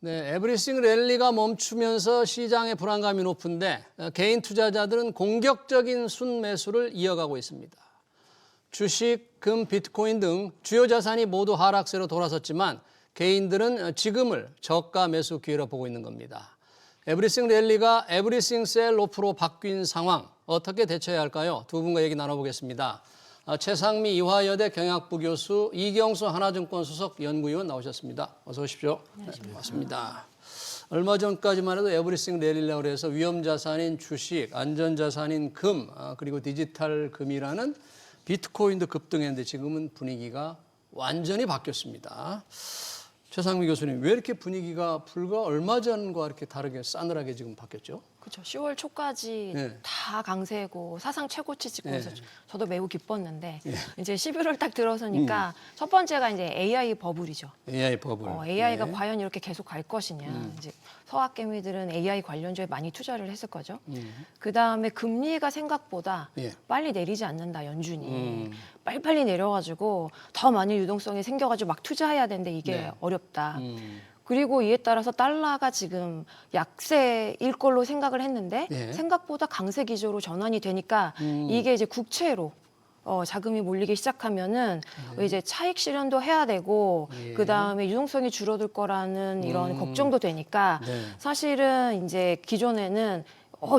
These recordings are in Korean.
네, 에브리싱 랠리가 멈추면서 시장의 불안감이 높은데 개인 투자자들은 공격적인 순매수를 이어가고 있습니다. 주식, 금, 비트코인 등 주요 자산이 모두 하락세로 돌아섰지만 개인들은 지금을 저가 매수 기회로 보고 있는 겁니다. 에브리싱 랠리가 에브리싱 셀 오프로 바뀐 상황 어떻게 대처해야 할까요? 두 분과 얘기 나눠보겠습니다. 최상미 이화여대 경영학부 교수, 이경수 하나증권 수석 연구위원 나오셨습니다. 어서 오십시오. 네, 반갑습니다. 얼마 전까지만 해도 에브리싱 랠리라고 해서 위험자산인 주식, 안전자산인 금, 그리고 디지털 금이라는 비트코인도 급등했는데 지금은 분위기가 완전히 바뀌었습니다. 최상미 교수님, 왜 이렇게 분위기가 불과 얼마 전과 이렇게 다르게 싸늘하게 지금 바뀌었죠? 그렇죠. 10월 초까지 네. 다 강세고 사상 최고치 찍고서 네. 저도 매우 기뻤는데 이제 11월 딱 들어서니까 첫 번째가 이제 AI 버블이죠. AI 버블. AI가 네. 과연 이렇게 계속 갈 것이냐. 이제 서학개미들은 AI 관련주에 많이 투자를 했을 거죠. 그 다음에 금리가 생각보다 예. 빨리 내리지 않는다, 연준이. 빨리빨리 내려가지고 더 많이 유동성이 생겨가지고 막 투자해야 되는데 이게 네. 어렵다. 그리고 이에 따라서 달러가 지금 약세일 걸로 생각을 했는데 예. 생각보다 강세 기조로 전환이 되니까 이게 이제 국채로 자금이 몰리기 시작하면은 이제 차익 실현도 해야 되고 예. 그 다음에 유동성이 줄어들 거라는 이런 걱정도 되니까 네. 사실은 이제 기존에는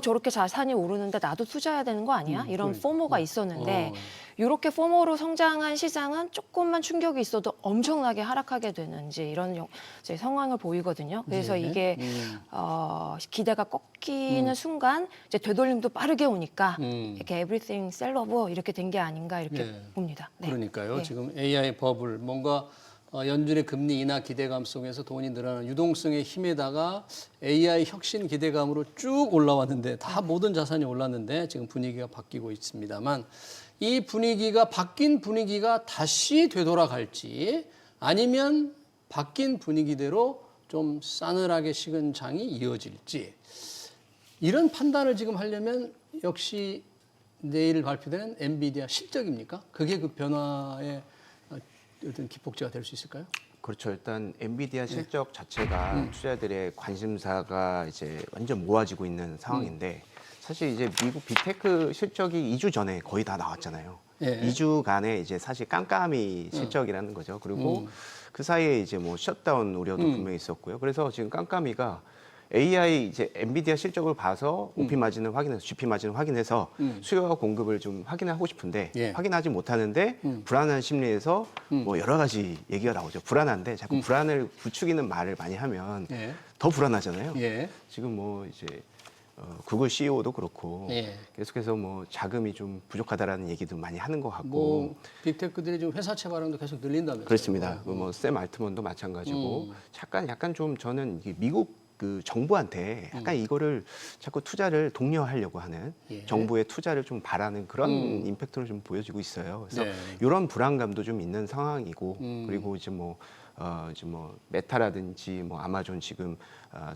저렇게 자산이 오르는데 나도 투자해야 되는 거 아니야? 이런 그러니까. 포모가 있었는데 이렇게 포모로 성장한 시장은 조금만 충격이 있어도 엄청나게 하락하게 되는 이제 이런 이제 상황을 보이거든요. 그래서 네. 이게 기대가 꺾이는 순간 이제 되돌림도 빠르게 오니까 이렇게 에브리띵 셀러브 이렇게 된 게 아닌가 이렇게 네. 봅니다. 네. 그러니까요. 네. 지금 AI 버블, 뭔가 연준의 금리 인하 기대감 속에서 돈이 늘어나는 유동성의 힘에다가 AI 혁신 기대감으로 쭉 올라왔는데 다 모든 자산이 올랐는데 지금 분위기가 바뀌고 있습니다만 이 분위기가 바뀐 분위기가 다시 되돌아갈지 아니면 바뀐 분위기대로 좀 싸늘하게 식은 장이 이어질지 이런 판단을 지금 하려면 역시 내일 발표되는 엔비디아 실적입니까? 그게 그 변화의 어떤 기폭제가 될 수 있을까요? 그렇죠. 일단 엔비디아 실적 자체가 투자자들의 관심사가 이제 완전 모아지고 있는 상황인데 사실 이제 미국 빅테크 실적이 2주 전에 거의 다 나왔잖아요. 예. 2주간의 이제 사실 깜깜이 실적이라는 거죠. 그리고 그 사이에 이제 뭐 셧다운 우려도 분명히 있었고요. 그래서 지금 깜깜이가 AI 이제 엔비디아 실적을 봐서 OP 마진을 확인해서 GP 마진을 확인해서 수요와 공급을 좀 확인하고 싶은데 예. 확인하지 못하는데 불안한 심리에서 뭐 여러 가지 얘기가 나오죠. 불안한데 자꾸 불안을 부추기는 말을 많이 하면 예. 더 불안하잖아요. 예. 지금 뭐 이제 구글 CEO도 그렇고 예. 계속해서 뭐 자금이 좀 부족하다라는 얘기도 많이 하는 것 같고 뭐 빅테크들이 지금 회사채 발행도 계속 늘린다면서요? 그렇습니다. 뭐샘 알트먼도 마찬가지고 약간 좀 저는 이게 미국 그 정부한테 약간 이거를 자꾸 투자를 독려하려고 하는 예. 정부의 투자를 좀 바라는 그런 임팩트를 좀 보여지고 있어요. 그래서 네. 이런 불안감도 좀 있는 상황이고 그리고 이제 뭐 메타라든지 뭐 아마존 지금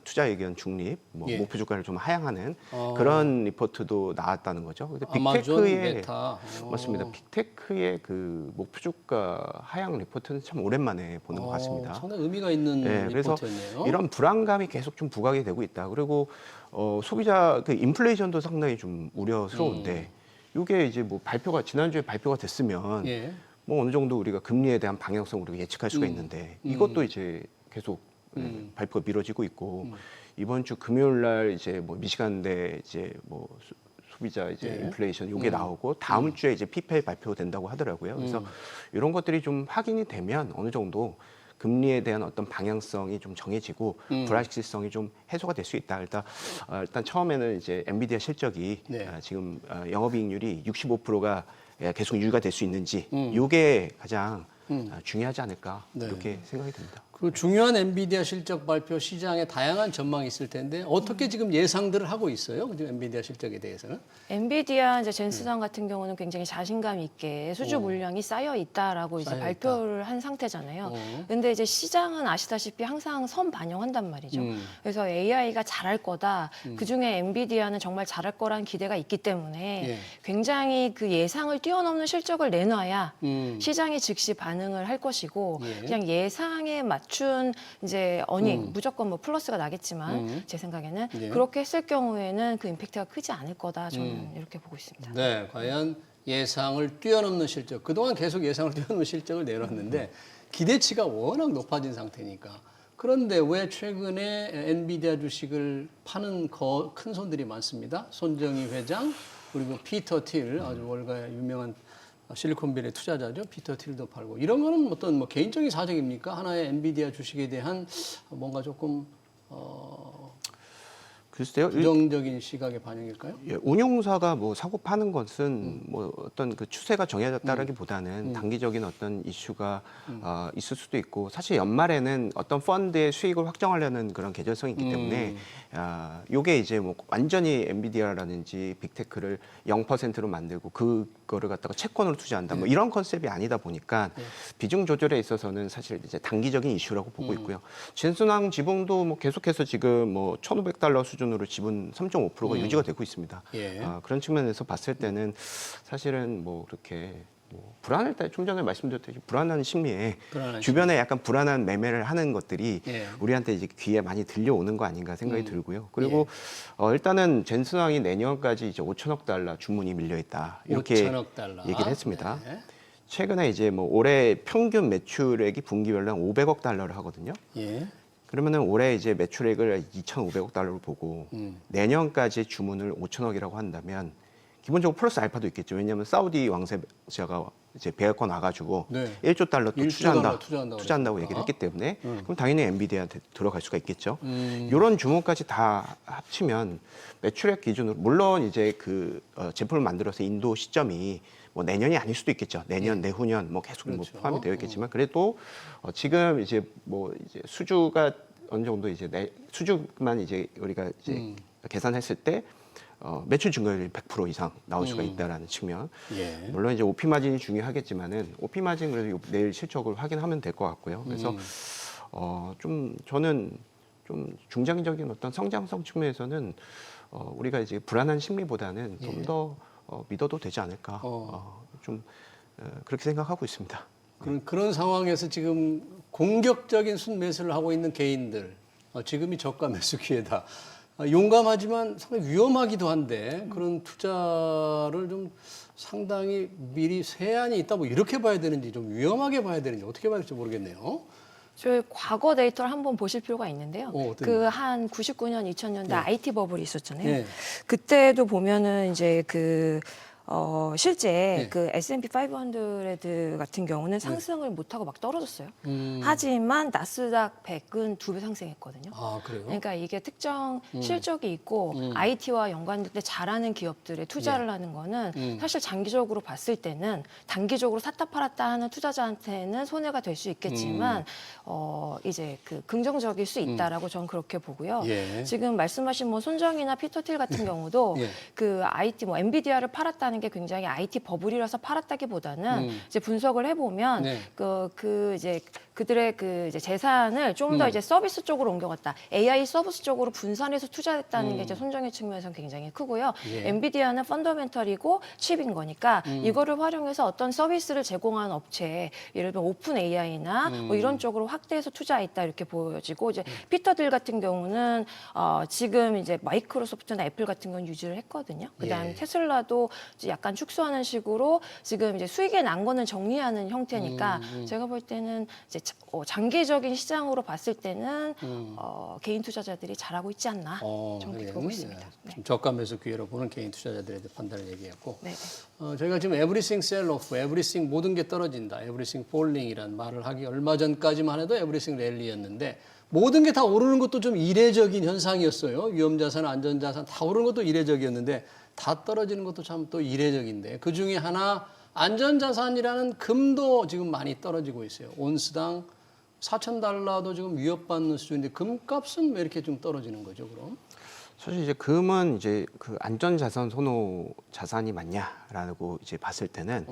투자 의견 중립, 뭐 예. 목표 주가를 좀 하향하는 그런 리포트도 나왔다는 거죠. 근데 아마존, 빅테크의 메타. 맞습니다. 빅테크의 그 목표 주가 하향 리포트는 참 오랜만에 보는 것 같습니다. 상당히 의미가 있는 네, 그래서 리포트였네요. 이런 불안감이 계속 좀 부각이 되고 있다. 그리고 소비자 그 인플레이션도 상당히 좀 우려스러운데 이게 이제 뭐 발표가 지난주에 발표가 됐으면 예. 뭐 어느 정도 우리가 금리에 대한 방향성 우리가 예측할 수가 있는데 이것도 이제 계속 발표가 미뤄지고 있고 이번 주 금요일 날 이제 뭐 미시간대 이제 뭐 소비자 이제 예. 인플레이션 요게 나오고 다음 주에 이제 PPI 발표된다고 하더라고요. 그래서 이런 것들이 좀 확인이 되면 어느 정도 금리에 대한 어떤 방향성이 좀 정해지고 불확실성이 좀 해소가 될 수 있다. 일단 처음에는 이제 엔비디아 실적이 네. 지금 영업이익률이 65%가 계속 유지가 될 수 있는지 이게 가장 중요하지 않을까 네. 이렇게 생각이 듭니다. 그 중요한 엔비디아 실적 발표 시장에 다양한 전망이 있을 텐데 어떻게 지금 예상들을 하고 있어요? 지금 엔비디아 실적에 대해서는? 엔비디아 이제 젠스당 같은 경우는 굉장히 자신감 있게 수주 물량이 쌓여 있다라고 이제 쌓여 발표를 한 상태잖아요. 근데 이제 시장은 아시다시피 항상 선반영한단 말이죠. 그래서 AI가 잘할 거다. 그 중에 엔비디아는 정말 잘할 거라는 기대가 있기 때문에 예. 굉장히 그 예상을 뛰어넘는 실적을 내놔야 음. 시장이 즉시 반응을 할 것이고 예. 그냥 예상에 맞 맞춘 이제 어닝 무조건 뭐 플러스가 나겠지만 제 생각에는 예. 그렇게 했을 경우에는 그 임팩트가 크지 않을 거다 저는 이렇게 보고 있습니다. 네, 과연 예상을 뛰어넘는 실적. 그동안 계속 예상을 뛰어넘는 실적을 내놨는데 기대치가 워낙 높아진 상태니까. 그런데 왜 최근에 엔비디아 주식을 파는 큰 손들이 많습니다. 손정희 회장 그리고 피터 틸 아주 월가의 유명한 실리콘밸리 투자자죠. 피터 틸도 팔고 이런 거는 어떤 뭐 개인적인 사정입니까? 하나의 엔비디아 주식에 대한 뭔가 조금 글쎄요. 부정적인 시각의 반영일까요? 예, 운용사가 뭐 사고 파는 것은 뭐 어떤 그 추세가 정해졌다라기보다는 단기적인 어떤 이슈가 있을 수도 있고 사실 연말에는 어떤 펀드의 수익을 확정하려는 그런 계절성이 있기 때문에 요게 이제 뭐 완전히 엔비디아라든지 빅테크를 0%로 만들고 그거를 갖다가 채권으로 투자한다 뭐 이런 컨셉이 아니다 보니까 비중 조절에 있어서는 사실 이제 단기적인 이슈라고 보고 있고요. 진순항 지분도 뭐 계속해서 지금 뭐 $1,500 수준으로 지분 3.5%가 유지가 되고 있습니다. 예. 그런 측면에서 봤을 때는 사실은 뭐 그렇게 뭐 불안할 때 좀 전에 말씀드렸듯이 불안한 심리에 불안한 주변에 약간 불안한 매매를 하는 것들이 예. 우리한테 이제 귀에 많이 들려오는 거 아닌가 생각이 들고요. 그리고 일단은 젠슨항이 내년까지 이제 $5천억 주문이 밀려 있다 이렇게 $5천억. 얘기를 했습니다. 네. 최근에 이제 뭐 올해 평균 매출액이 분기별로 한 $500억 하거든요. 예. 그러면은 올해 이제 매출액을 $2,500로 보고 내년까지 주문을 $5천억이라고 한다면 기본적으로 플러스 알파도 있겠죠. 왜냐하면 사우디 왕세자가 이제 배관권 와가지고 네. $1조 또 $1조 투자한다고 얘기를 했기 때문에 그럼 당연히 엔비디아한테 들어갈 수가 있겠죠. 음. 이런 주문까지 다 합치면 매출액 기준으로 물론 이제 그 제품을 만들어서 인도 시점이 뭐 내년이 아닐 수도 있겠죠. 내년, 내후년 뭐 계속 그렇죠. 뭐 포함이 되어 있겠지만 그래도 지금 이제 뭐 이제 수주가 어느 정도 이제 수주만 이제 우리가 이제 계산했을 때 매출 증가율이 100% 이상 나올 수가 있다라는 측면. 예. 물론 이제 OP 마진이 중요하겠지만은 OP 마진 그래도 내일 실적을 확인하면 될 것 같고요. 그래서 좀 저는 좀 중장기적인 어떤 성장성 측면에서는 우리가 이제 불안한 심리보다는 좀 더 믿어도 되지 않을까. 좀 그렇게 생각하고 있습니다. 그런 상황에서 지금 공격적인 순매수를 하고 있는 개인들, 지금이 저가 매수 기회다. 용감하지만 상당히 위험하기도 한데 그런 투자를 좀 상당히 미리 세안이 있다 뭐 이렇게 봐야 되는지 좀 위험하게 봐야 되는지 어떻게 봐야 될지 모르겠네요. 저희 과거 데이터를 한번 보실 필요가 있는데요. 어떤 그 한 99년, 2000년대 IT 버블이 있었잖아요. 네. 그때도 보면은 이제 실제 네. 그 S&P 500 같은 경우는 상승을 못하고 막 떨어졌어요. 음. 하지만 나스닥 100은 2배 상승했거든요. 아 그래요? 그러니까 이게 특정 실적이 있고 IT와 연관돼 잘하는 기업들에 투자를 하는 거는 사실 장기적으로 봤을 때는 단기적으로 샀다 팔았다 하는 투자자한테는 손해가 될 수 있겠지만 이제 그 긍정적일 수 있다라고 저는 그렇게 보고요. 예. 지금 말씀하신 뭐 손정이나 피터 틸 같은 경우도 예. 그 IT 뭐 엔비디아를 팔았다는 게 굉장히 IT 버블이라서 팔았다기보다는 이제 분석을 해보면 네. 이제 그들의 그 이제 재산을 좀 더 이제 서비스 쪽으로 옮겨갔다. AI 서비스 쪽으로 분산해서 투자했다는 게 이제 손정의 측면에서는 굉장히 크고요. 예. 엔비디아는 펀더멘털이고 칩인 거니까 이거를 활용해서 어떤 서비스를 제공하는 업체, 예를 들면 오픈 AI나 뭐 이런 쪽으로 확대해서 투자했다 이렇게 보여지고 이제 피터 딜 같은 경우는 지금 이제 마이크로소프트나 애플 같은 건 유지를 했거든요. 그다음 예. 테슬라도 이제 약간 축소하는 식으로 지금 이제 수익에 난 거는 정리하는 형태니까 제가 볼 때는 이제 장기적인 시장으로 봤을 때는 개인 투자자들이 잘하고 있지 않나 정도 하긴, 보고 있습니다. 네. 좀 저가 매수 기회로 보는 개인 투자자들에 대한 판단을 얘기했고 네. 저희가 지금 everything sell off, everything 모든 게 떨어진다, everything falling이란 말을 하기 얼마 전까지만 해도 everything rally였는데 모든 게 다 오르는 것도 좀 이례적인 현상이었어요. 위험자산, 안전자산 다 오르는 것도 이례적이었는데 다 떨어지는 것도 참 또 이례적인데 그 중에 하나 안전자산이라는 금도 지금 많이 떨어지고 있어요. 온스당 $4,000도 지금 위협받는 수준인데 금값은 왜 이렇게 좀 떨어지는 거죠, 그럼? 사실 이제 금은 이제 그 안전자산 선호 자산이 맞냐라고 이제 봤을 때는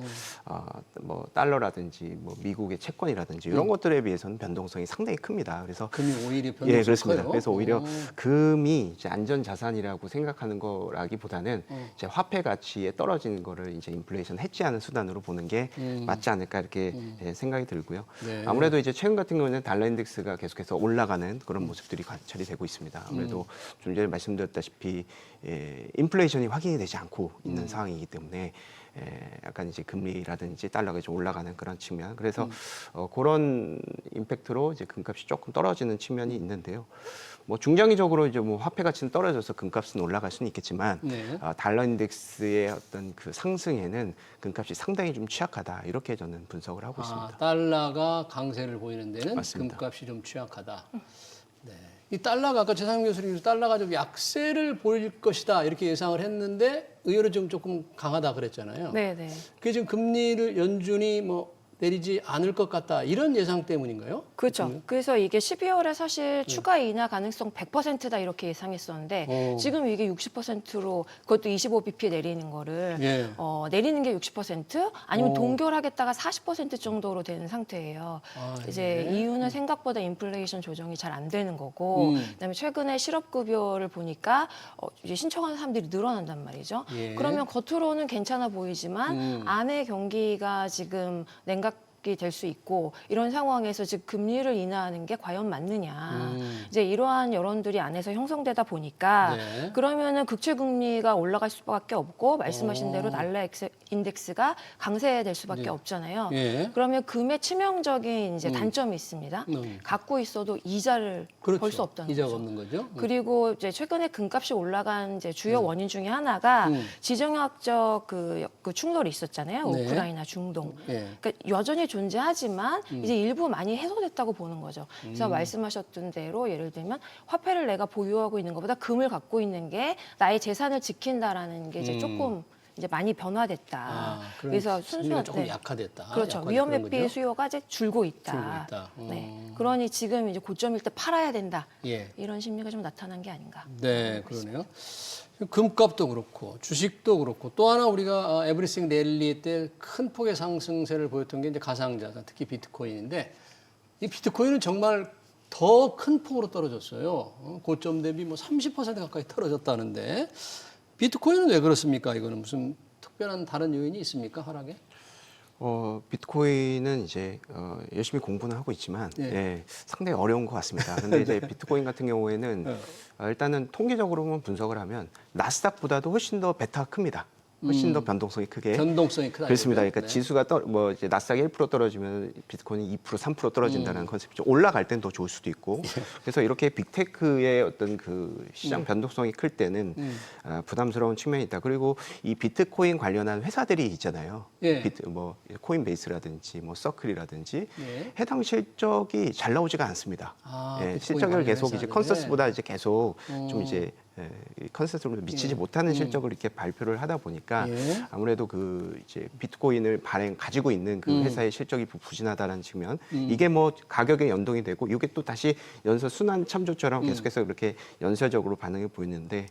뭐 달러라든지 뭐 미국의 채권이라든지 이런 것들에 비해서는 변동성이 상당히 큽니다. 그래서 금이 오히려 변동성이 예, 그렇습니다. 커요? 그래서 오히려 금이 이제 안전자산이라고 생각하는 거라기보다는 이제 화폐 가치에 떨어지는 거를 이제 인플레이션 해지하는 수단으로 보는 게 맞지 않을까 이렇게 예, 생각이 들고요. 네. 아무래도 이제 최근 같은 경우는 달러 인덱스가 계속해서 올라가는 그런 모습들이 관찰이 되고 있습니다. 아무래도 좀 전에 말씀드렸다시피 예, 인플레이션이 확인이 되지 않고 있는 상황이기 때문에 약간 이제 금리라든지 달러가 좀 올라가는 그런 측면. 그래서 그런 임팩트로 이제 금값이 조금 떨어지는 측면이 있는데요. 뭐 중장기적으로 이제 뭐 화폐 가치는 떨어져서 금값은 올라갈 수는 있겠지만 네. 달러 인덱스의 어떤 그 상승에는 금값이 상당히 좀 취약하다 이렇게 저는 분석을 하고 있습니다. 달러가 강세를 보이는 데는 맞습니다. 금값이 좀 취약하다. 네. 이 달러가 아까 최상민 교수님 달러가 좀 약세를 보일 것이다 이렇게 예상을 했는데 의외로 좀 조금 강하다 그랬잖아요. 네, 네. 그게 지금 금리를 연준이 뭐 내리지 않을 것 같다 이런 예상 때문인가요? 그렇죠. 그래서 이게 12월에 사실 추가 인하 가능성 100%다 이렇게 예상했었는데 지금 이게 60%로 그것도 25bp 내리는 거를 예. 내리는 게 60% 아니면 동결하겠다가 40% 정도로 되는 상태예요. 이제 이유는 생각보다 인플레이션 조정이 잘 안 되는 거고 그다음에 최근에 실업급여를 보니까 이제 신청하는 사람들이 늘어난단 말이죠. 예. 그러면 겉으로는 괜찮아 보이지만 안의 경기가 지금 냉각 될 수 있고 이런 상황에서 지금 금리를 인하하는 게 과연 맞느냐 이제 이러한 여론들이 안에서 형성되다 보니까 네. 그러면은 국채 금리가 올라갈 수밖에 없고 말씀하신 대로 달러 인덱스가 강세될 수밖에 없잖아요. 예. 그러면 금의 치명적인 이제 단점이 있습니다. 갖고 있어도 이자를 벌 수 없다는 이자가 거죠. 없는 거죠. 그리고 이제 최근에 금값이 올라간 이제 주요 원인 중에 하나가 지정학적 그 충돌이 있었잖아요. 네. 우크라이나, 중동. 예. 그러니까 여전히 존재하지만 이제 일부 많이 해소됐다고 보는 거죠. 그래서 말씀하셨던 대로 예를 들면 화폐를 내가 보유하고 있는 것보다 금을 갖고 있는 게 나의 재산을 지킨다라는 게 이제 조금 이제 많이 변화됐다. 그래서 순위가 순수한 조금 약화됐다. 그렇죠. 약화된 위험 그런 회피 거죠? 수요가 이제 줄고 있다. 줄고 있다. 네. 그러니 지금 이제 고점일 때 팔아야 된다. 예. 이런 심리가 좀 나타난 게 아닌가. 네, 그러네요. 금값도 그렇고 주식도 그렇고 또 하나 우리가 에브리싱 랠리 때 큰 폭의 상승세를 보였던 게 이제 가상자산, 특히 비트코인인데 이 비트코인은 정말 더 큰 폭으로 떨어졌어요. 고점 대비 뭐 30% 가까이 떨어졌다는데 비트코인은 왜 그렇습니까? 이거는 무슨 특별한 다른 요인이 있습니까? 하락에? 비트코인은 이제 열심히 공부는 하고 있지만 예. 예, 상당히 어려운 것 같습니다. 근데 이제 비트코인 같은 경우에는 일단은 통계적으로만 분석을 하면 나스닥보다도 훨씬 더 베타가 큽니다. 훨씬 더 변동성이 크게. 변동성이 크다. 그렇습니다. 이거죠? 그러니까 네. 지수가 뭐 이제 나스닥이 1% 떨어지면 비트코인이 2%, 3% 떨어진다는 컨셉이죠. 올라갈 땐 더 좋을 수도 있고. 그래서 이렇게 빅테크의 어떤 그 시장 변동성이 클 때는 부담스러운 측면이 있다. 그리고 이 비트코인 관련한 회사들이 있잖아요. 예. 뭐 코인베이스라든지 뭐 서클이라든지 예. 해당 실적이 잘 나오지가 않습니다. 비트코인 실적을 관련 계속 이제 회사들. 컨센서스보다 이제 계속 좀 이제 컨센서스로 미치지 못하는 실적을 이렇게 발표를 하다 보니까 예. 아무래도 그 이제 비트코인을 가지고 있는 그 회사의 실적이 부진하다는 측면 이게 뭐 가격에 연동이 되고 이게 또 다시 연서 순환 참조처럼 계속해서 그렇게 연쇄적으로 반응을 보이는데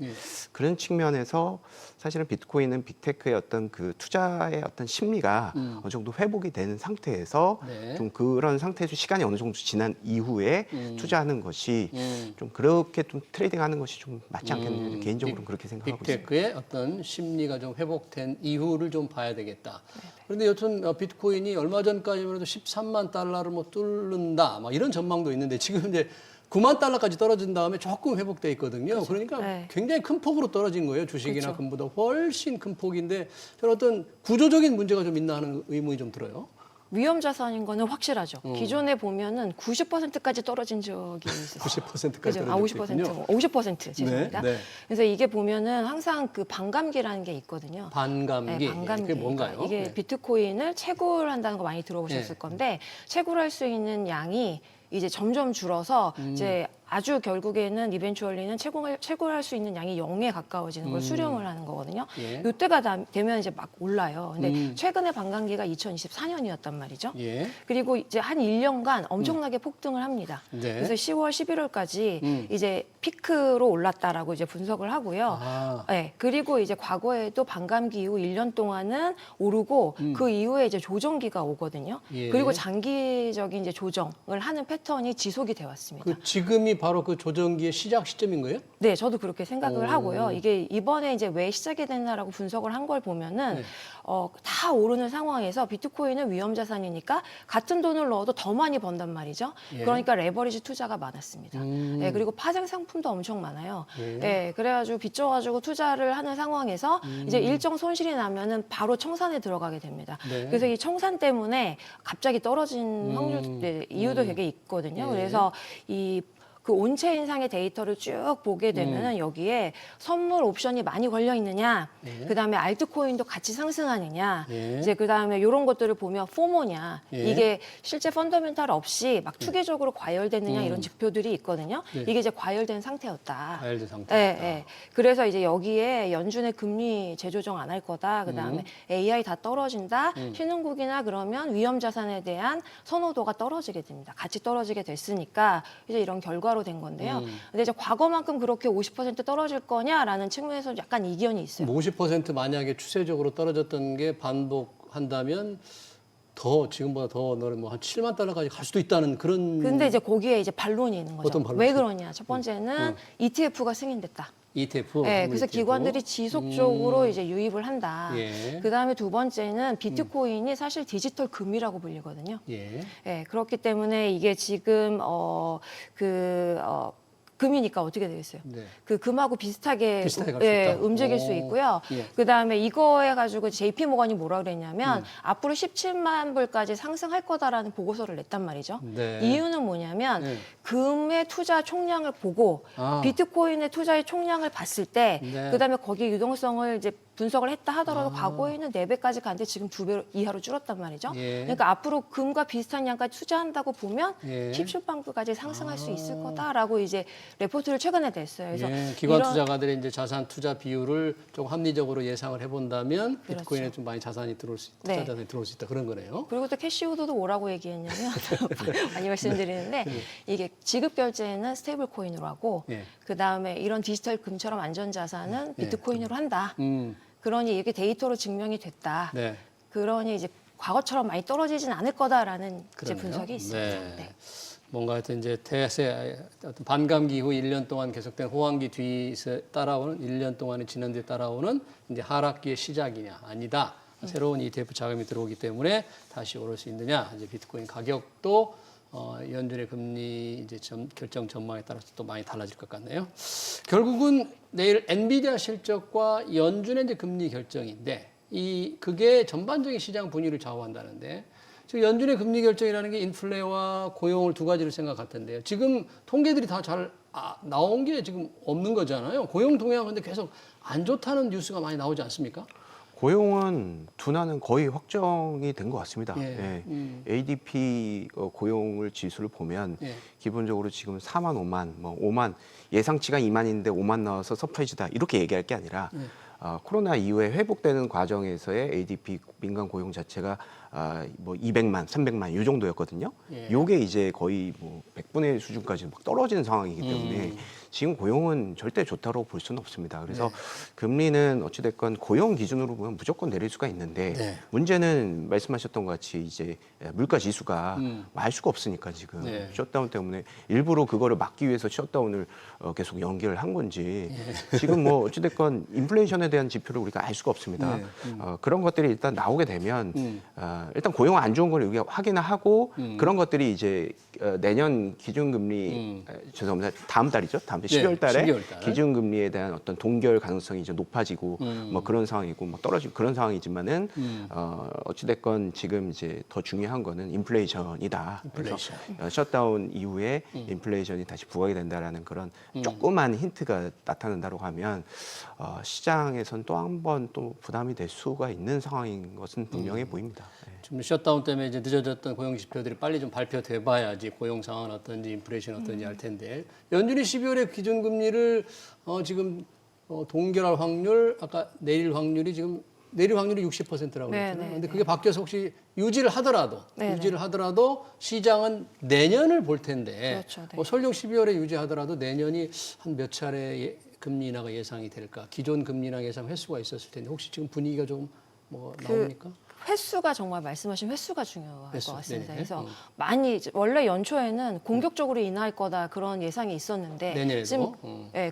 그런 측면에서 사실은 비트코인은 빅테크의 어떤 그 투자의 어떤 심리가 어느 정도 회복이 되는 상태에서 네. 좀 그런 상태에서 시간이 어느 정도 지난 이후에 투자하는 것이 좀 그렇게 좀 트레이딩하는 것이 좀 맞지 않겠느냐 개인적으로 는 그렇게 생각하고 있습니다. 빅테크의 어떤 심리가 좀 회복된 이후를 좀 봐야 되겠다. 그런데 여튼 비트코인이 얼마 전까지만 해도 13만 달러를 뭐 뚫는다, 막 이런 전망도 있는데 지금 이제 9만 달러까지 떨어진 다음에 조금 회복돼 있거든요. 그러니까 네. 굉장히 큰 폭으로 떨어진 거예요. 주식이나 그렇죠. 금보다 훨씬 큰 폭인데 저는 어떤 구조적인 문제가 좀 있나 하는 의문이 좀 들어요. 위험 자산인 거는 확실하죠. 기존에 보면은 90%까지 떨어진 적이 있었어요. 90%까지 그죠? 떨어진 50%, 50% 죄송합니다. 네, 네. 그래서 이게 보면은 항상 그 반감기라는 게 있거든요. 반감기. 네, 반감기. 그게 뭔가요? 이게 네. 비트코인을 채굴 한다는 거 많이 들어보셨을 네. 건데 채굴할 수 있는 양이 이제 점점 줄어서 이제 아주 결국에는 이벤추얼리는 채굴할 수 있는 양이 0에 가까워지는 걸 수렴을 하는 거거든요. 예. 이때가 되면 이제 막 올라요. 근데 최근에 반감기가 2024년이었단 말이죠. 예. 그리고 이제 한 1년간 엄청나게 폭등을 합니다. 네. 그래서 10월, 11월까지 이제 피크로 올랐다라고 이제 분석을 하고요. 아. 네. 그리고 이제 과거에도 반감기 이후 1년 동안은 오르고 그 이후에 이제 조정기가 오거든요. 예. 그리고 장기적인 이제 조정을 하는 패턴이 지속이 돼 왔습니다. 그 지금이 바로 그 조정기의 시작 시점인 거예요? 네, 저도 그렇게 생각을 오. 하고요. 이게 이번에 이제 왜 시작이 됐나라고 분석을 한 걸 보면은 네. 다 오르는 상황에서 비트코인은 위험 자산이니까 같은 돈을 넣어도 더 많이 번단 말이죠. 예. 그러니까 레버리지 투자가 많았습니다. 네, 그리고 파생 상품도 엄청 많아요. 예. 네, 그래가지고 빚져가지고 투자를 하는 상황에서 이제 일정 손실이 나면은 바로 청산에 들어가게 됩니다. 네. 그래서 이 청산 때문에 갑자기 떨어진 확률 이유도 되게 있거든요. 예. 그래서 그 온체인상의 데이터를 쭉 보게 되면은 여기에 선물 옵션이 많이 걸려 있느냐, 예. 그다음에 알트코인도 같이 상승하느냐, 예. 이제 그다음에 이런 것들을 보면 포모냐, 예. 이게 실제 펀더멘탈 없이 막 투기적으로 과열됐느냐 이런 지표들이 있거든요. 네. 이게 이제 과열된 상태였다. 과열된 상태. 네, 네. 그래서 이제 여기에 연준의 금리 재조정 안 할 거다. 그다음에 AI 다 떨어진다. 신흥국이나 그러면 위험 자산에 대한 선호도가 떨어지게 됩니다. 같이 떨어지게 됐으니까 이제 이런 결과로 된 건데요. 근데 이제 과거만큼 그렇게 50% 떨어질 거냐라는 측면에서 약간 이견이 있어요. 50% 만약에 추세적으로 떨어졌던 게 반복한다면 더 지금보다 더 뭐한 7만 달러까지 갈 수도 있다는 그런. 근데 이제 거기에 이제 반론이 있는 거죠. 어떤 반론? 왜 그러냐? 첫 번째는 ETF가 승인됐다. ETF. 네, 그래서 ETF. 기관들이 지속적으로 이제 유입을 한다. 예. 그 다음에 두 번째는 비트코인이 사실 디지털 금이라고 불리거든요. 예. 네, 그렇기 때문에 이게 지금 금이니까 어떻게 되겠어요? 네. 그 금하고 비슷하게, 비슷하게 갈수 있다. 움직일 수 오. 있고요. 예. 그다음에 이거 해가지고 JP 모건이 뭐라 그랬냐면 앞으로 17만 불까지 상승할 거다라는 보고서를 냈단 말이죠. 네. 이유는 뭐냐면 네. 금의 투자 총량을 보고 아. 비트코인의 투자의 총량을 봤을 때 네. 그다음에 거기 유동성을 이제 분석을 했다 하더라도 과거에는 4배까지 갔는데 지금 2배 이하로 줄었단 말이죠. 예. 그러니까 앞으로 금과 비슷한 양까지 투자한다고 보면 예. 17빵까지 상승할 수 있을 거다라고 이제 레포트를 최근에 냈어요. 그래서 예, 기관 이런- 투자가들의 이제 자산 투자 비율을 좀 합리적으로 예상을 해본다면 그렇죠. 비트코인에 좀 많이 자산이 들어올 수, 투자 네. 자산이 들어올 수 있다 그런 거네요. 그리고 또 캐시우드도 뭐라고 얘기했냐면 많이 말씀드리는데 이게 지급 결제는 스테이블 코인으로 하고 예. 그다음에 이런 디지털 금처럼 안전 자산은 비트코인으로 한다. 그러니 이게 데이터로 증명이 됐다. 네. 그러니 이제 과거처럼 많이 떨어지진 않을 거다라는 이제 그러네요. 분석이 있습니다. 네. 네. 뭔가 하여튼 이제 대세 어떤 반감기 이후 1년 동안 계속된 호황기 뒤에 따라오는 1년 동안의 지난 뒤에 따라오는 이제 하락기의 시작이냐 아니다. 새로운 ETF 자금이 들어오기 때문에 다시 오를 수 있느냐. 이제 비트코인 가격도 연준의 금리 이제 결정 전망에 따라서 또 많이 달라질 것 같네요. 결국은 내일 엔비디아 실적과 연준의 이제 금리 결정인데 그게 전반적인 시장 분위기를 좌우한다는데 지금 연준의 금리 결정이라는 게 인플레와 고용을 두 가지를 생각할 텐데요. 지금 통계들이 다 잘 나온 게 지금 없는 거잖아요. 고용 동향 근데 계속 안 좋다는 뉴스가 많이 나오지 않습니까? 고용은 둔화는 거의 확정이 된 것 같습니다. 예. ADP 고용을 지수를 보면 예. 기본적으로 지금 4만, 5만, 5만 예상치가 2만인데 5만 나와서 서프라이즈다 이렇게 얘기할 게 아니라 코로나 이후에 회복되는 과정에서의 ADP 민간 고용 자체가 200만, 300만 이 정도였거든요. 예. 요게 이제 거의 100분의 1 수준까지 막 떨어지는 상황이기 때문에 지금 고용은 절대 좋다고 볼 수는 없습니다. 그래서 금리는 어찌됐건 고용 기준으로 보면 무조건 내릴 수가 있는데 네. 문제는 말씀하셨던 것 같이 이제 물가 지수가 알 수가 없으니까 지금 네. 셧다운 때문에 일부러 그거를 막기 위해서 셧다운을 계속 연기를 한 건지 지금 어찌됐건 인플레이션에 대한 지표를 우리가 알 수가 없습니다. 네. 그런 것들이 일단 나오게 되면 일단 고용 안 좋은 걸 우리가 확인을 하고 그런 것들이 이제 내년 기준금리 죄송합니다. 다음 달이죠. 다음 달 12월 달에 12월 달. 기준금리에 대한 어떤 동결 가능성이 이제 높아지고 그런 상황이고 떨어지고 그런 상황이지만은 어찌됐건 지금 이제 더 중요한 거는 인플레이션이다. 인플레이션. 그래서 셧다운 이후에 인플레이션이 다시 부각이 된다라는 그런 조그만 힌트가 나타난다고 하면 시장에선 또 한 번 또 부담이 될 수가 있는 상황인 것은 분명해 보입니다. 좀 셧다운 때문에 이제 늦어졌던 고용 지표들이 빨리 좀 발표돼 봐야지 고용 상황은 어떤지 인플레이션 어떤지 알 텐데 연준이 12월에 기준금리를 지금 동결할 확률 아까 내릴 확률이 60%라고 네, 그랬잖아요. 네, 근데 네. 그게 바뀌어서 혹시 유지를 하더라도 시장은 내년을 볼 텐데 그렇죠, 네. 설령 12월에 유지하더라도 내년이 한 몇 차례 금리 인하가 예상이 될까? 기존 금리 인하 예상 횟수가 있었을 텐데 혹시 지금 분위기가 좀 나옵니까? 횟수가 정말 말씀하신 횟수가 중요할 횟수, 것 같습니다. 네네. 그래서 많이 원래 연초에는 공격적으로 인하할 거다 그런 예상이 있었는데 내년에도? 지금 예,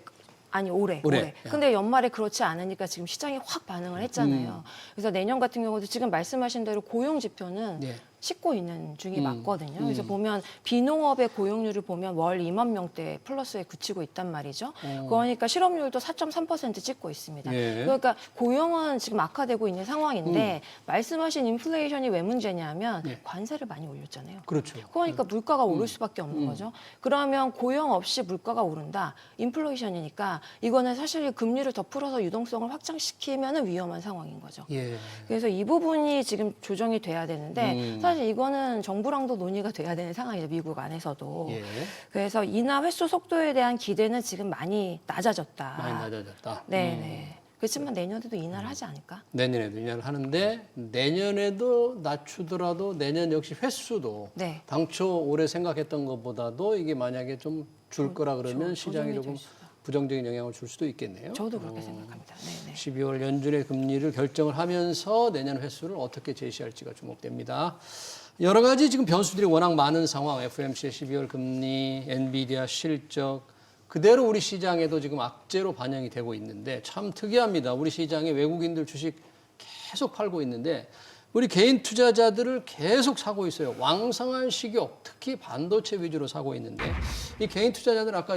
아니 올해. 올해. 근데 연말에 그렇지 않으니까 지금 시장이 확 반응을 했잖아요. 그래서 내년 같은 경우도 지금 말씀하신 대로 고용 지표는 예. 싣고 있는 중이 맞거든요. 그래서 보면 비농업의 고용률을 보면 월 2만 명대 플러스에 그치고 있단 말이죠. 그러니까 실업률도 4.3% 찍고 있습니다. 예. 그러니까 고용은 지금 악화되고 있는 상황인데 말씀하신 인플레이션이 왜 문제냐면 예. 관세를 많이 올렸잖아요. 그렇죠. 그러니까 물가가 오를 수밖에 없는 거죠. 그러면 고용 없이 물가가 오른다. 인플레이션이니까 이거는 사실 금리를 더 풀어서 유동성을 확장시키면 위험한 상황인 거죠. 예. 그래서 이 부분이 지금 조정이 돼야 되는데 사실 이거는 정부랑도 논의가 돼야 되는 상황이죠. 미국 안에서도. 예. 그래서 인하 횟수 속도에 대한 기대는 지금 많이 낮아졌다. 많이 낮아졌다. 네. 그렇지만 내년에도 인하를 하지 않을까? 내년에도 인하를 하는데 내년에도 낮추더라도 내년 역시 횟수도 네. 당초 올해 생각했던 것보다도 이게 만약에 좀 줄 거라 그러면 시장이 조정이 조금 될 수도. 부정적인 영향을 줄 수도 있겠네요. 저도 그렇게 생각합니다. 네. 12월 연준의 금리를 결정을 하면서 내년 횟수를 어떻게 제시할지가 주목됩니다. 여러 가지 지금 변수들이 워낙 많은 상황, FOMC의 12월 금리, 엔비디아 실적, 그대로 우리 시장에도 지금 악재로 반영이 되고 있는데 참 특이합니다. 우리 시장에 외국인들 주식 계속 팔고 있는데 우리 개인 투자자들을 계속 사고 있어요. 왕성한 식욕, 특히 반도체 위주로 사고 있는데 이 개인 투자자들 아까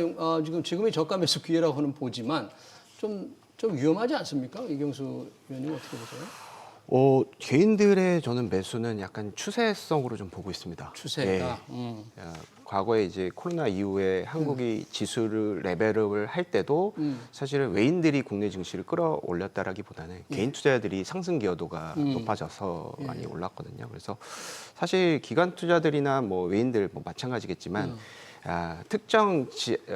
지금이 저가 매수 기회라고는 보지만 좀 위험하지 않습니까? 이경수 위원님 어떻게 보세요? 개인들의 저는 매수는 약간 추세성으로 좀 보고 있습니다. 추세가. 과거에 이제 코로나 이후에 한국이 지수를 레벨업을 할 때도 사실은 외인들이 국내 증시를 끌어올렸다라기보다는 개인 투자자들이 상승 기여도가 높아져서 많이 올랐거든요. 그래서 사실 기관 투자들이나 뭐 외인들 뭐 마찬가지겠지만 특정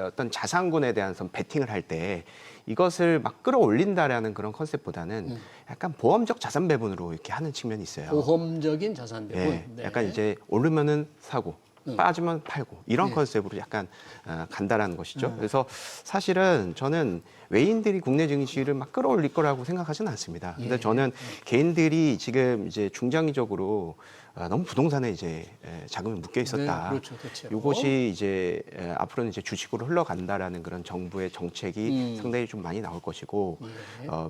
어떤 자산군에 대한 베팅을 할 때 이것을 막 끌어올린다라는 그런 컨셉보다는 약간 보험적 자산 배분으로 이렇게 하는 측면이 있어요. 보험적인 자산 배분. 네, 약간 이제 오르면은 사고 빠지면 팔고 이런 컨셉으로 약간 간다라는 것이죠. 그래서 사실은 저는 외인들이 국내 증시를 막 끌어올릴 거라고 생각하지는 않습니다. 근데 저는 개인들이 지금 이제 중장기적으로 너무 부동산에 이제 자금이 묶여 있었다. 네, 그렇죠, 대체로. 이것이 이제 앞으로는 이제 주식으로 흘러간다라는 그런 정부의 정책이 상당히 좀 많이 나올 것이고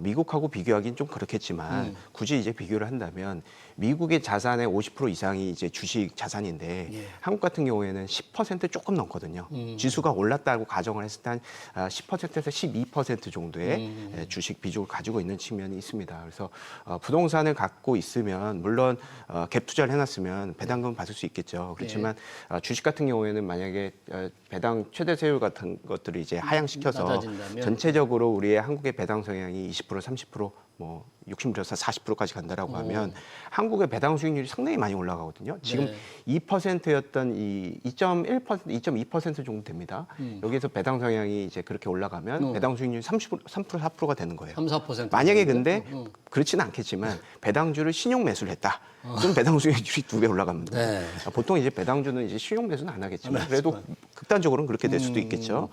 미국하고 비교하기는 좀 그렇겠지만 굳이 이제 비교를 한다면 미국의 자산의 50% 이상이 이제 주식 자산인데 한국 같은 경우에는 10% 조금 넘거든요. 지수가 올랐다고 가정을 했을 때 한 10%에서 12% 정도의 주식 비중을 가지고 있는 측면이 있습니다. 그래서 부동산을 갖고 있으면 물론 갭 투자를 해놨으면 배당금 받을 수 있겠죠. 그렇지만 주식 같은 경우에는 만약에 배당 최대 세율 같은 것들을 이제 하향시켜서 낮아진다면. 전체적으로 우리의 한국의 배당 성향이 20% 30% 뭐 60%에서 40%까지 간다라고 하면 한국의 배당 수익률이 상당히 많이 올라가거든요. 지금 2%였던 이 2.1%, 2.2% 정도 됩니다. 여기에서 배당 성향이 이제 그렇게 올라가면 배당 수익률이 3% 4%가 되는 거예요. 3, 4%. 만약에 근데 그렇지는 않겠지만 배당주를 신용 매수를 했다. 그럼 배당 수익률이 2배 올라갑니다. 네. 보통 이제 배당주는 이제 신용 매수는 안 하겠지만 그래도 극단적으로는 그렇게 될 수도 있겠죠.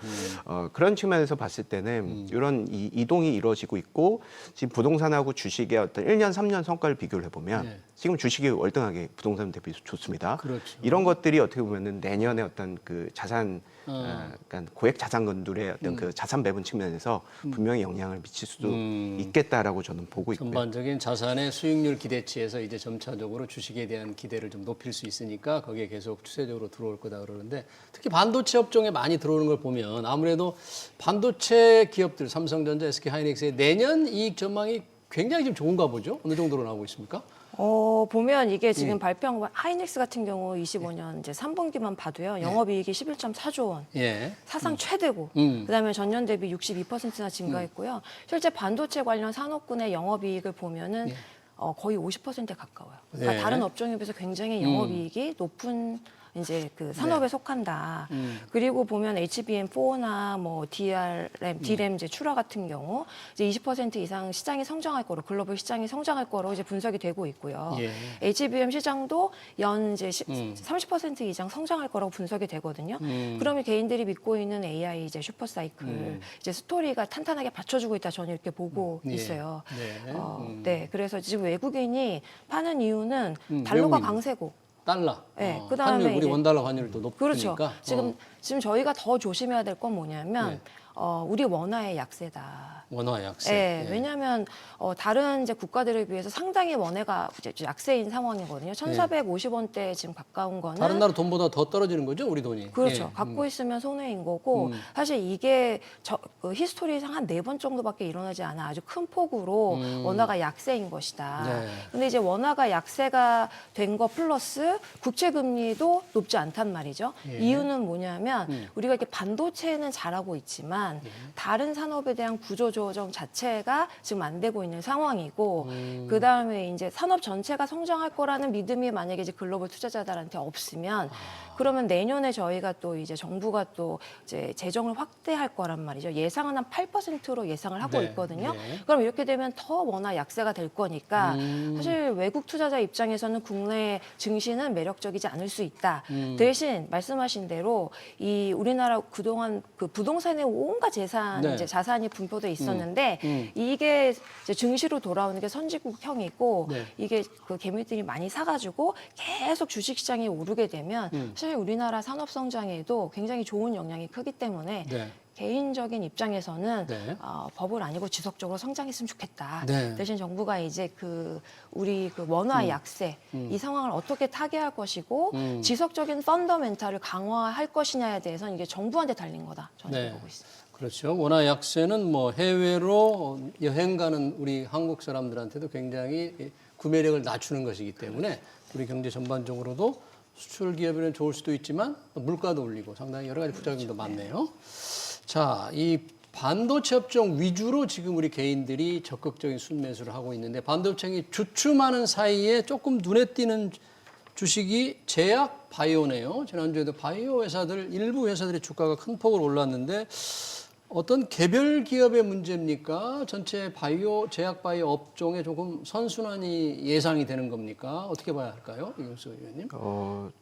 그런 측면에서 봤을 때는 이런 이동이 이루어지고 있고 지금 부동산하고 주식의 어떤 1년, 3년 성과를 비교를 해보면 지금 주식이 월등하게 부동산 대비 좋습니다. 그렇죠. 이런 것들이 어떻게 보면은 내년에 어떤 그 자산, 그러니까 고액 자산건들의 어떤 그 자산 배분 측면에서 분명히 영향을 미칠 수도 있겠다라고 저는 보고 있고요. 전반적인 자산의 수익률 기대치에서 이제 점차적으로 주식에 대한 기대를 좀 높일 수 있으니까 거기에 계속 추세적으로 들어올 거다 그러는데 특히 반도체 업종에 많이 들어오는 걸 보면 아무래도 반도체 기업들 삼성전자, SK하이닉스의 내년 이익 전망이 굉장히 좀 좋은가 보죠? 어느 정도로 나오고 있습니까? 보면 이게 지금 발표한 거 하이닉스 같은 경우 25년 이제 3분기만 봐도요. 영업이익이 11.4조 원. 사상 최대고. 그다음에 전년 대비 62%나 증가했고요. 실제 반도체 관련 산업군의 영업이익을 보면은 거의 50%에 가까워요. 그러니까 네. 다른 업종에 비해서 굉장히 영업이익이 높은 이제 그 산업에 속한다. 그리고 보면 HBM4나 뭐 DRAM 이제 출하 같은 경우 이제 20% 이상 시장이 성장할 거로 글로벌 시장이 성장할 거로 이제 분석이 되고 있고요. 예. HBM 시장도 연 이제 30% 이상 성장할 거라고 분석이 되거든요. 그러면 개인들이 믿고 있는 AI 이제 슈퍼 사이클 이제 스토리가 탄탄하게 받쳐주고 있다 저는 이렇게 보고 예. 있어요. 네. 네, 그래서 지금 외국인이 파는 이유는 달러가 외국인. 강세고. 달러. 네, 그다음에 환율, 우리 이제 원달러 환율도 높으니까. 그렇죠. 지금 저희가 더 조심해야 될 건 뭐냐면 네. 우리 원화의 약세다. 원화 약세. 네, 예. 왜냐하면 다른 이제 국가들에 비해서 상당히 원화가 이제 약세인 상황이거든요. 1,450원대 지금 가까운 거는 다른 나라 돈보다 더 떨어지는 거죠, 우리 돈이. 그렇죠. 예. 갖고 있으면 손해인 거고 사실 이게 그 히스토리상 한 4번 정도밖에 일어나지 않아 아주 큰 폭으로 원화가 약세인 것이다. 네. 근데 이제 원화가 약세가 된 거 플러스 국채 금리도 높지 않단 말이죠. 예. 이유는 뭐냐면 우리가 이렇게 반도체는 잘하고 있지만 다른 산업에 대한 구조 조정 자체가 지금 안 되고 있는 상황이고 그다음에 이제 산업 전체가 성장할 거라는 믿음이 만약에 이제 글로벌 투자자들한테 없으면 그러면 내년에 저희가 또 이제 정부가 또 이제 재정을 확대할 거란 말이죠. 예상은 한 8%로 예상을 하고 네, 있거든요. 네. 그럼 이렇게 되면 더 원화 약세가 될 거니까 사실 외국 투자자 입장에서는 국내 증시는 매력적이지 않을 수 있다. 대신 말씀하신 대로 이 우리나라 그동안 그 부동산에 온갖 재산 네. 이제 자산이 분포돼 있었는데 이게 이제 증시로 돌아오는 게 선진국형이고 네. 이게 그 개미들이 많이 사가지고 계속 주식시장이 오르게 되면 사실 우리나라 산업 성장에도 굉장히 좋은 영향이 크기 때문에 네. 개인적인 입장에서는 네. 버블 아니고 지속적으로 성장했으면 좋겠다. 네. 대신 정부가 이제 그 우리 그 원화 약세 이 상황을 어떻게 타개할 것이고 지속적인 펀더멘탈을 강화할 것이냐에 대해서는 이게 정부한테 달린 거다. 저는 네. 이렇게 보고 있습니다. 그렇죠. 원화 약세는 뭐 해외로 여행 가는 우리 한국 사람들한테도 굉장히 구매력을 낮추는 것이기 때문에 우리 경제 전반적으로도 수출 기업에는 좋을 수도 있지만 물가도 올리고 상당히 여러 가지 부작용도 많네요. 자, 이 반도체 업종 위주로 지금 우리 개인들이 적극적인 순매수를 하고 있는데 반도체가 주춤하는 사이에 조금 눈에 띄는 주식이 제약 바이오네요. 지난주에도 바이오 회사들 일부 회사들의 주가가 큰 폭으로 올랐는데 어떤 개별 기업의 문제입니까? 전체 바이오 제약 바이오 업종에 조금 선순환이 예상이 되는 겁니까? 어떻게 봐야 할까요, 이경수 의원님?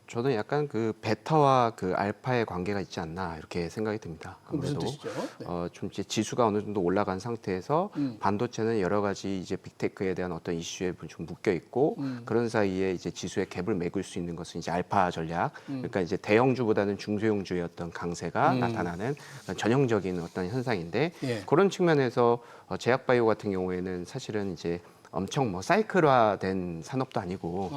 저는 약간 그 베타와 그 알파의 관계가 있지 않나 이렇게 생각이 듭니다. 무슨 뜻이죠? 네. 좀 이제 지수가 어느 정도 올라간 상태에서 반도체는 여러 가지 이제 빅테크에 대한 어떤 이슈에 좀 묶여 있고 그런 사이에 이제 지수의 갭을 메꿀 수 있는 것은 이제 알파 전략. 그러니까 이제 대형주보다는 중소형주의 어떤 강세가 나타나는 전형적인 어떤 현상인데 예. 그런 측면에서 제약바이오 같은 경우에는 사실은 이제 엄청 뭐 사이클화된 산업도 아니고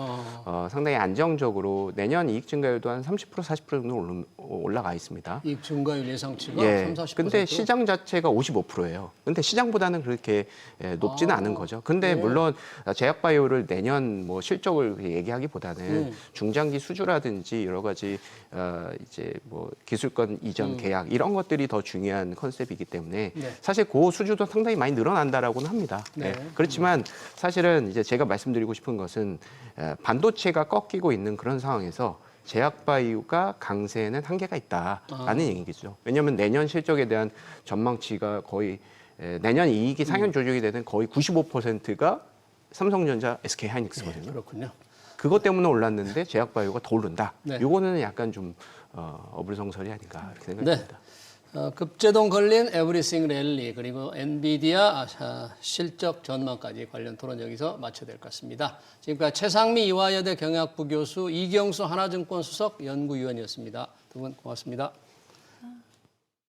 상당히 안정적으로 내년 이익 증가율도 한 30% 40% 정도 올라가 있습니다. 이익 증가율 예상치가 예. 30-40%. 근데 시장 자체가 55%예요. 근데 시장보다는 그렇게 높지는 않은 거죠. 근데 물론 제약바이오를 내년 뭐 실적을 얘기하기보다는 중장기 수주라든지 여러 가지 이제 뭐 기술권 이전 계약 이런 것들이 더 중요한 컨셉이기 때문에 네. 사실 그 수주도 상당히 많이 늘어난다라고는 합니다. 네. 그렇지만 사실은 이제 제가 말씀드리고 싶은 것은 반도체가 꺾이고 있는 그런 상황에서 제약바이오가 강세에는 한계가 있다라는 얘기죠. 왜냐하면 내년 실적에 대한 전망치가 거의 내년 이익이 상현 조정이 되는 거의 95%가 삼성전자, SK하이닉스거든요. 네, 그렇군요. 그것 때문에 올랐는데 제약바이오가 더 오른다. 네. 이거는 약간 좀 어불성설이 아닌가 이렇게 생각이 네. 듭니다. 급제동 걸린 에브리싱 랠리 그리고 엔비디아 실적 전망까지 관련 토론 여기서 마쳐야 될 것 같습니다. 지금까지 최상미 이화여대 경영학부 교수 이경수 하나증권 수석 연구위원이었습니다. 두 분 고맙습니다.